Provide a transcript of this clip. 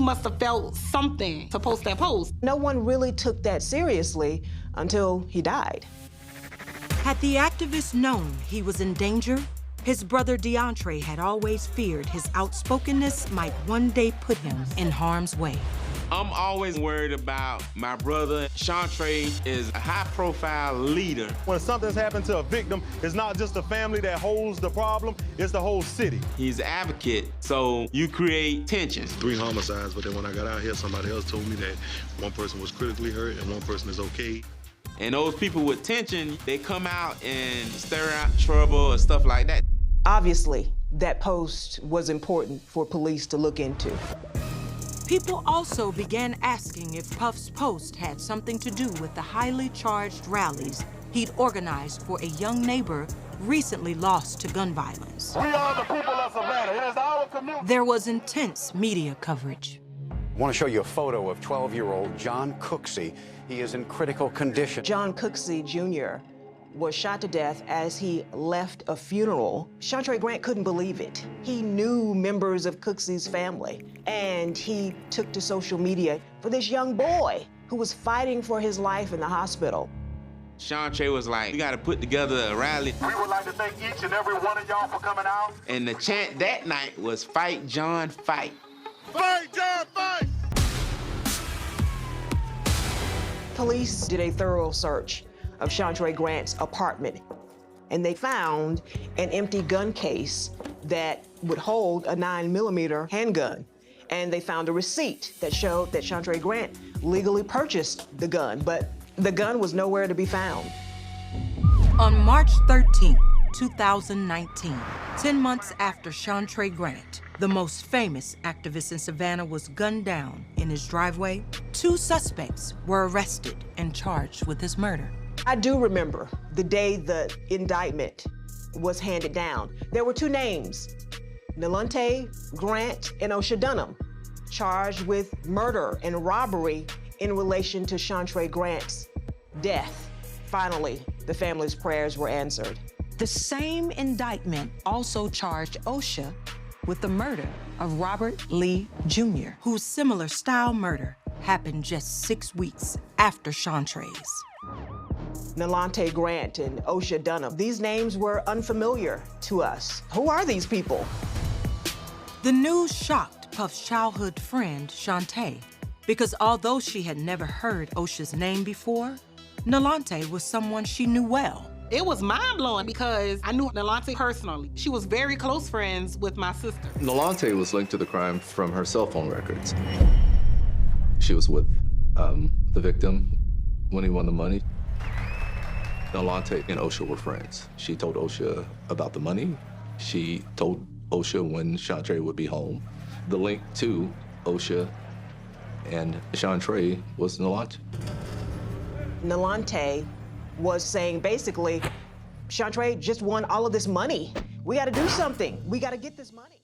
must have felt something to post that post. No one really took that seriously until he died. Had the activist known he was in danger, his brother DeAndre had always feared his outspokenness might one day put him in harm's way. I'm always worried about my brother. Chantre is a high-profile leader. When something's happened to a victim, it's not just the family that holds the problem, it's the whole city. He's an advocate, so you create tension. 3 homicides, but then when I got out here, somebody else told me that one person was critically hurt and one person is okay. And those people with tension, they come out and stir out trouble and stuff like that. Obviously, that post was important for police to look into. People also began asking if Puff's post had something to do with the highly charged rallies he'd organized for a young neighbor recently lost to gun violence. We are the people of Savannah. It is our community. There was intense media coverage. I want to show you a photo of 12-year-old John Cooksey. He is in critical condition. John Cooksey Jr. was shot to death as he left a funeral. Chantre Grant couldn't believe it. He knew members of Cooksey's family, and he took to social media for this young boy who was fighting for his life in the hospital. Chantre was like, we gotta put together a rally. We would like to thank each and every one of y'all for coming out. And the chant that night was, "Fight, John, fight." Fight, John, fight! Police did a thorough search of Chantre Grant's apartment, and they found an empty gun case that would hold a 9mm handgun. And they found a receipt that showed that Chantre Grant legally purchased the gun, but the gun was nowhere to be found. On March 13, 2019, 10 months after Chantre Grant, the most famous activist in Savannah, was gunned down in his driveway, 2 suspects were arrested and charged with his murder. I do remember the day the indictment was handed down. There were 2 names, Nalante Grant and Osha Dunham, charged with murder and robbery in relation to Chantre Grant's death. Finally, the family's prayers were answered. The same indictment also charged Osha with the murder of Robert Lee Jr., whose similar style murder happened just 6 weeks after Chantre's. Nalante Grant and Osha Dunham, these names were unfamiliar to us. Who are these people? The news shocked Puff's childhood friend, Shantae, because although she had never heard Osha's name before, Nalante was someone she knew well. It was mind-blowing because I knew Nalante personally. She was very close friends with my sister. Nalante was linked to the crime from her cell phone records. She was with the victim when he won the money. Nalante and Osha were friends. She told Osha about the money. She told Osha when Chantre would be home. The link to Osha and Chantre was Nalante. Nalante was saying basically, Chantre just won all of this money. We gotta do something. We gotta get this money.